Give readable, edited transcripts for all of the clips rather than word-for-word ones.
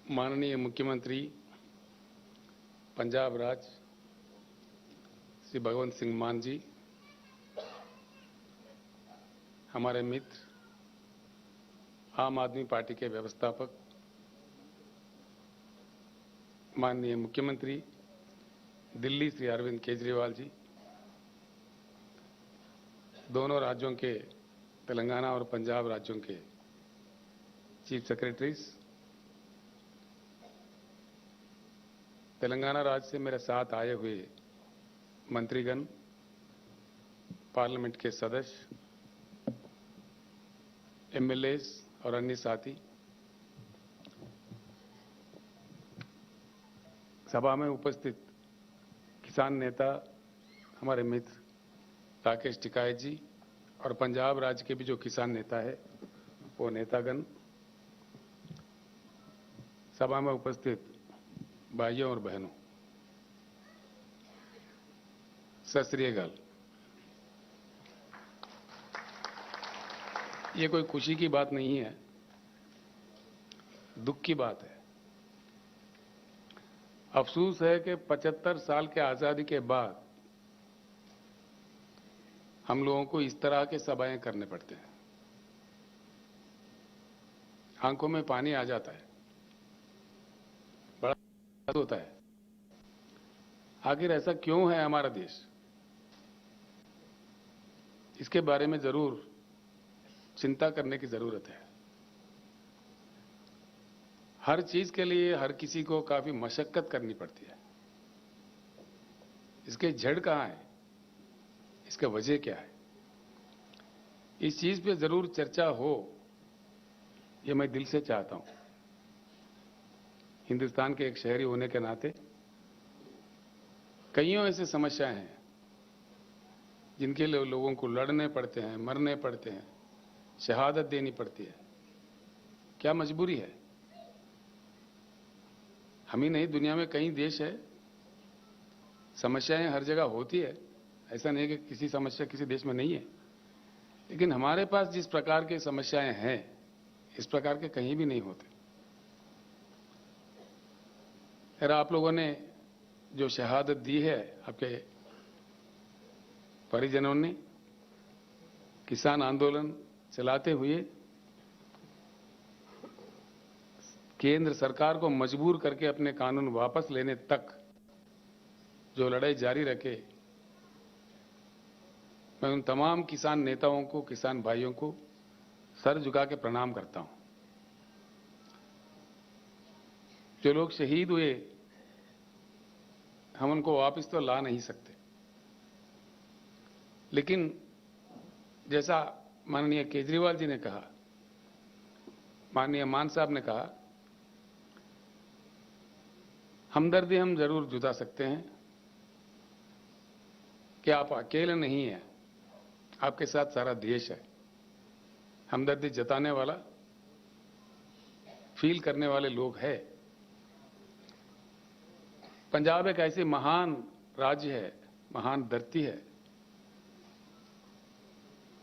माननीय मुख्यमंत्री पंजाब राज्य श्री भगवंत सिंह मान जी, हमारे मित्र आम आदमी पार्टी के व्यवस्थापक माननीय मुख्यमंत्री दिल्ली श्री अरविंद केजरीवाल जी, दोनों राज्यों के तेलंगाना और पंजाब राज्यों के चीफ सेक्रेटरीज, तेलंगाना राज्य से मेरे साथ आए हुए मंत्रीगण, पार्लियामेंट के सदस्य, एमएलएस और अन्य साथी, सभा में उपस्थित किसान नेता हमारे मित्र राकेश टिकायत जी और पंजाब राज्य के भी जो किसान नेता है वो नेतागण, सभा में उपस्थित भाइयों और बहनों, सत श्री अकाल। ये कोई खुशी की बात नहीं है, दुख की बात है। अफसोस है कि 75 साल के आजादी के बाद हम लोगों को इस तरह के सभाएं करने पड़ते हैं। आंखों में पानी आ जाता है, बड़ा होता है। आखिर ऐसा क्यों है हमारा देश? इसके बारे में जरूर चिंता करने की जरूरत है। हर चीज के लिए हर किसी को काफी मशक्कत करनी पड़ती है। इसके जड़ कहां है? इसका वजह क्या है? इस चीज पे जरूर चर्चा हो, ये मैं दिल से चाहता हूं। हिंदुस्तान के एक शहरी होने के नाते कईयों ऐसे समस्याएं हैं जिनके लिए लोगों को लड़ने पड़ते हैं, मरने पड़ते हैं, शहादत देनी पड़ती है। क्या मजबूरी है? हम ही नहीं, दुनिया में कई देश है, समस्याएं हर जगह होती है। ऐसा नहीं कि किसी समस्या किसी देश में नहीं है, लेकिन हमारे पास जिस प्रकार की समस्याएं हैं, इस प्रकार के कहीं भी नहीं होते। फिर आप लोगों ने जो शहादत दी है, आपके परिजनों ने किसान आंदोलन चलाते हुए केंद्र सरकार को मजबूर करके अपने कानून वापस लेने तक जो लड़ाई जारी रखे, मैं उन तमाम किसान नेताओं को, किसान भाइयों को सर झुका के प्रणाम करता हूं। जो लोग शहीद हुए, हम उनको वापस तो ला नहीं सकते, लेकिन जैसा माननीय केजरीवाल जी ने कहा, माननीय मान साहब ने कहा, हमदर्दी हम जरूर जुटा सकते हैं कि आप अकेले नहीं हैं, आपके साथ सारा देश है। हमदर्दी जताने वाला, फील करने वाले लोग हैं। पंजाब एक ऐसी महान राज्य है, महान धरती है,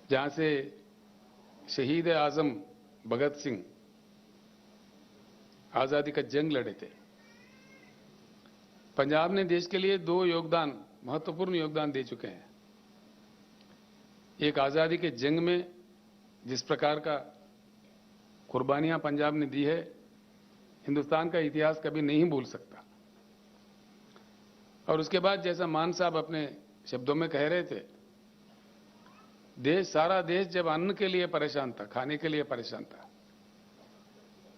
जहां से शहीद आजम भगत सिंह आजादी का जंग लड़े थे। पंजाब ने देश के लिए दो महत्वपूर्ण योगदान दे चुके हैं। एक, आजादी के जंग में जिस प्रकार का कुर्बानियां पंजाब ने दी है, हिंदुस्तान का इतिहास कभी नहीं भूल सकता। और उसके बाद जैसा मान साहब अपने शब्दों में कह रहे थे, सारा देश जब अन्न के लिए परेशान था, खाने के लिए परेशान था,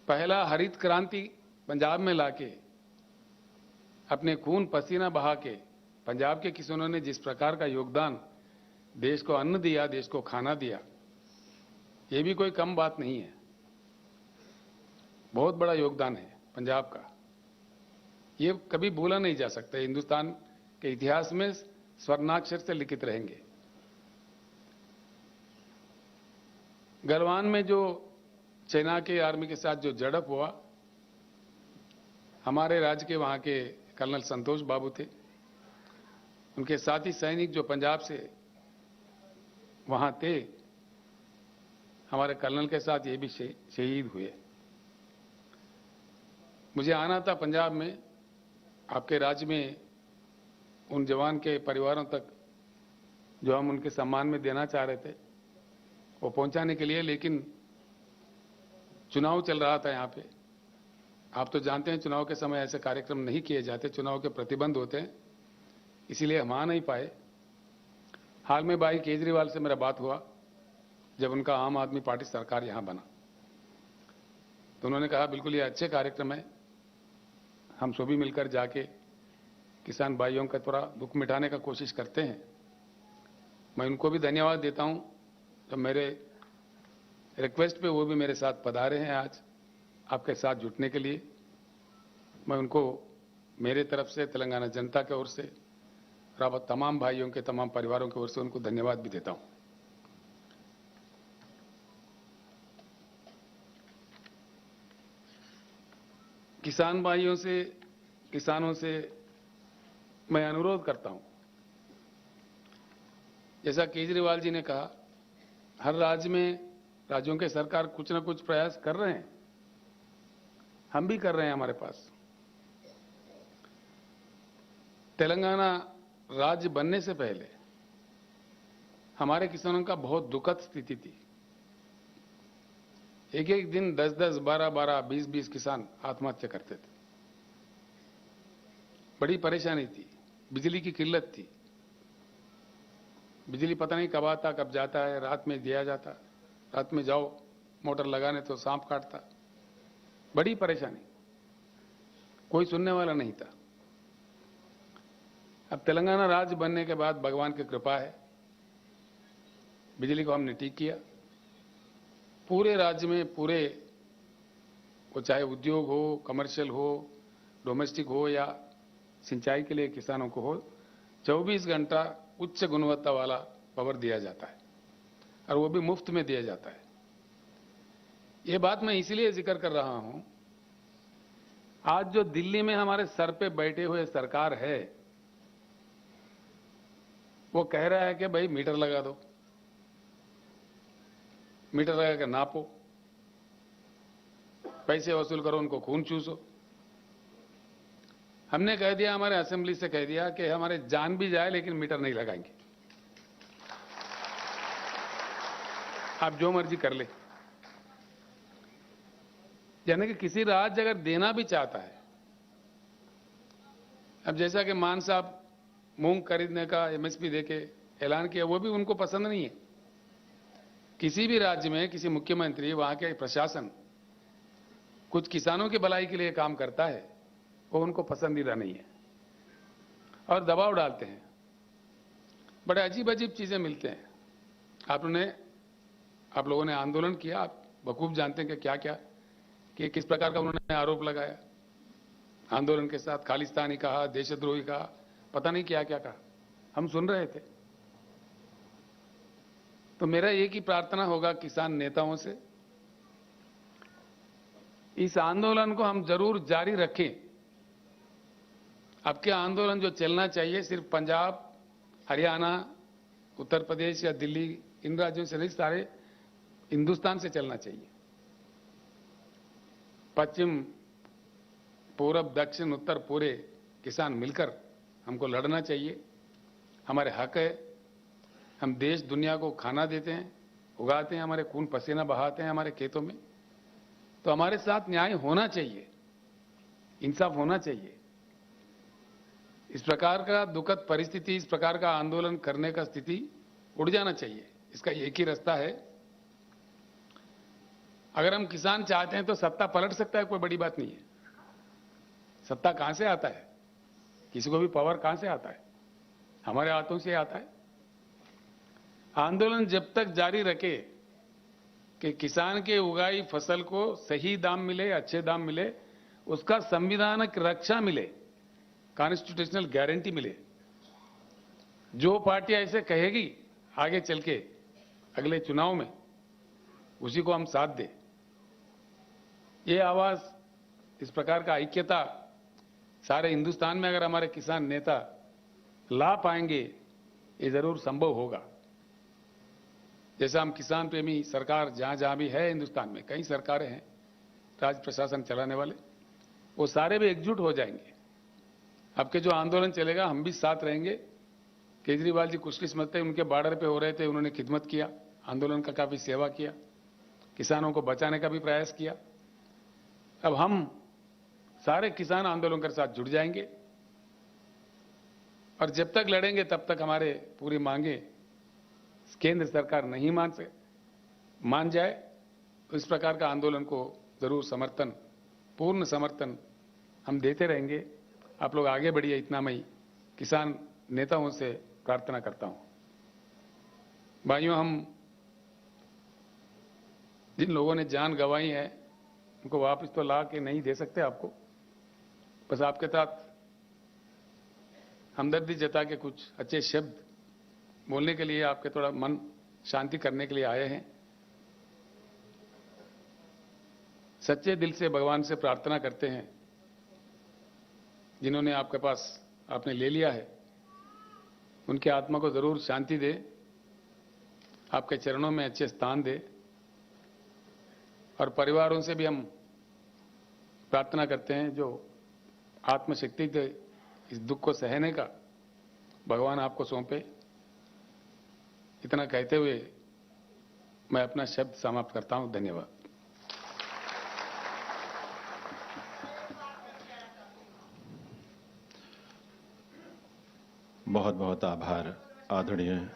पहला हरित क्रांति पंजाब में लाके अपने खून पसीना बहा के पंजाब के किसानों ने जिस प्रकार का योगदान देश को अन्न दिया, देश को खाना दिया, ये भी कोई कम बात नहीं है। बहुत बड़ा योगदान है पंजाब का, ये कभी भूला नहीं जा सकता। हिंदुस्तान के इतिहास में स्वर्णाक्षर से लिखित रहेंगे। गलवान में जो चाइना के आर्मी के साथ जो झड़प हुआ, हमारे राज्य के वहां के कर्नल संतोष बाबू थे, उनके साथी सैनिक जो पंजाब से वहां थे, हमारे कर्नल के साथ ये भी शहीद हुए। मुझे आना था पंजाब में, आपके राज्य में उन जवान के परिवारों तक जो हम उनके सम्मान में देना चाह रहे थे वो पहुंचाने के लिए, लेकिन चुनाव चल रहा था यहाँ पे। आप तो जानते हैं चुनाव के समय ऐसे कार्यक्रम नहीं किए जाते, चुनाव के प्रतिबंध होते हैं, इसीलिए हम आ नहीं पाए। हाल में भाई केजरीवाल से मेरा बात हुआ जब उनका आम आदमी पार्टी सरकार यहां बना, तो उन्होंने कहा बिल्कुल ये अच्छे कार्यक्रम है, हम सभी मिलकर जाके किसान भाइयों का थोड़ा दुख मिटाने का कोशिश करते हैं। मैं उनको भी धन्यवाद देता हूं, तो मेरे रिक्वेस्ट पे वो भी मेरे साथ पधारे हैं आज आपके साथ जुटने के लिए। मैं उनको मेरे तरफ से, तेलंगाना जनता की ओर से और आप तमाम भाइयों के, तमाम परिवारों की ओर से उनको धन्यवाद भी देता हूं। किसान भाइयों से, किसानों से मैं अनुरोध करता हूं, जैसा केजरीवाल जी ने कहा, हर राज्य में राज्यों के सरकार कुछ न कुछ प्रयास कर रहे हैं, हम भी कर रहे हैं। हमारे पास तेलंगाना राज्य बनने से पहले हमारे किसानों का बहुत दुखद स्थिति थी। एक एक दिन 10-10, 12-12, 20-20 किसान आत्महत्या करते थे। बड़ी परेशानी थी, बिजली की किल्लत थी, बिजली पता नहीं कब आता कब जाता है, रात में दिया जाता, रात में जाओ मोटर लगाने तो सांप काटता, बड़ी परेशानी, कोई सुनने वाला नहीं था। अब तेलंगाना राज्य बनने के बाद भगवान की कृपा है, बिजली को हमने ठीक किया। पूरे राज्य में, पूरे वो चाहे उद्योग हो, कमर्शियल हो, डोमेस्टिक हो या सिंचाई के लिए किसानों को हो, 24 घंटा उच्च गुणवत्ता वाला पावर दिया जाता है और वो भी मुफ्त में दिया जाता है। ये बात मैं इसलिए जिक्र कर रहा हूं, आज जो दिल्ली में हमारे सर पे बैठे हुए सरकार है, वो कह रहा है कि भाई मीटर लगा दो, मीटर लगा के नापो, पैसे वसूल करो, उनको खून चूसो। हमने कह दिया, हमारे असेंबली से कह दिया कि हमारे जान भी जाए लेकिन मीटर नहीं लगाएंगे, आप जो मर्जी कर ले। यानी कि किसी राज्य अगर देना भी चाहता है, अब जैसा कि मान साहब मूंग खरीदने का एमएसपी देके ऐलान किया, वो भी उनको पसंद नहीं है। किसी भी राज्य में किसी मुख्यमंत्री, वहां के प्रशासन कुछ किसानों की भलाई के लिए काम करता है, वो उनको पसंदीदा नहीं है और दबाव डालते हैं। बड़े अजीब अजीब चीजें मिलते हैं। आप लोगों ने आंदोलन किया, आप बखूब जानते हैं कि क्या क्या, कि किस प्रकार का उन्होंने आरोप लगाया। आंदोलन के साथ खालिस्तानी कहा, देशद्रोही कहा, पता नहीं क्या क्या कहा, हम सुन रहे थे। तो मेरा एक ही प्रार्थना होगा किसान नेताओं से, इस आंदोलन को हम जरूर जारी रखें। आपके आंदोलन जो चलना चाहिए सिर्फ पंजाब, हरियाणा, उत्तर प्रदेश या दिल्ली, इन राज्यों से नहीं, सारे हिंदुस्तान से चलना चाहिए। पश्चिम, पूरब, दक्षिण, उत्तर, पूरे किसान मिलकर हमको लड़ना चाहिए। हमारे हक है, हम देश दुनिया को खाना देते हैं, उगाते हैं, हमारे खून पसीना बहाते हैं हमारे खेतों में, तो हमारे साथ न्याय होना चाहिए, इंसाफ होना चाहिए। इस प्रकार का दुखद परिस्थिति, इस प्रकार का आंदोलन करने का स्थिति उड़ जाना चाहिए। इसका एक ही रास्ता है, अगर हम किसान चाहते हैं तो सत्ता पलट सकता है, कोई बड़ी बात नहीं है। सत्ता कहां से आता है, किसी को भी पावर कहां से आता है, हमारे हाथों से आता है। आंदोलन जब तक जारी रखे कि किसान के उगाई फसल को सही दाम मिले, अच्छे दाम मिले, उसका संविधानिक रक्षा मिले, कॉन्स्टिट्यूशनल गारंटी मिले, जो पार्टी ऐसे कहेगी आगे चल के अगले चुनाव में, उसी को हम साथ दें। ये आवाज, इस प्रकार का ऐक्यता सारे हिंदुस्तान में अगर हमारे किसान नेता ला पाएंगे, ये जरूर संभव होगा। जैसा हम किसान प्रेमी सरकार जहां जहां भी है हिंदुस्तान में, कई सरकारें हैं राज्य प्रशासन चलाने वाले, वो सारे भी एकजुट हो जाएंगे। आपके जो आंदोलन चलेगा हम भी साथ रहेंगे। केजरीवाल जी खुशकिस्मत थे, उनके बॉर्डर पे हो रहे थे, उन्होंने खिदमत किया, आंदोलन का काफी सेवा किया, किसानों को बचाने का भी प्रयास किया। अब हम सारे किसान आंदोलन के साथ जुड़ जाएंगे और जब तक लड़ेंगे तब तक हमारे पूरी मांगे केंद्र सरकार नहीं मान जाए तो इस प्रकार का आंदोलन को जरूर समर्थन, पूर्ण समर्थन हम देते रहेंगे। आप लोग आगे बढ़िए, इतना मैं किसान नेताओं से प्रार्थना करता हूं। भाइयों, हम जिन लोगों ने जान गंवाई है उनको वापस तो ला के नहीं दे सकते आपको, बस आपके साथ हमदर्दी जता के कुछ अच्छे शब्द बोलने के लिए, आपके थोड़ा मन शांति करने के लिए आए हैं। सच्चे दिल से भगवान से प्रार्थना करते हैं, जिन्होंने आपके पास आपने ले लिया है उनकी आत्मा को जरूर शांति दे, आपके चरणों में अच्छे स्थान दे। और परिवारों से भी हम प्रार्थना करते हैं जो आत्मशक्ति दे इस दुख को सहने का भगवान आपको सौंपे। इतना कहते हुए मैं अपना शब्द समाप्त करता हूं। धन्यवाद। बहुत बहुत आभार आदरणीय।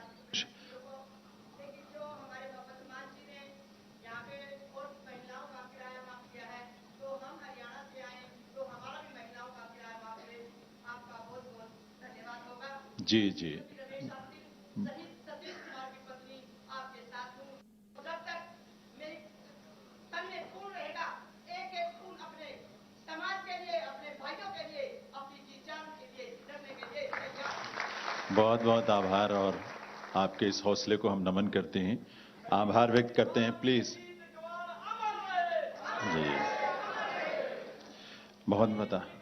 जी जी बहुत बहुत आभार और आपके इस हौसले को हम नमन करते हैं, आभार व्यक्त करते हैं। प्लीज जी बहुत बता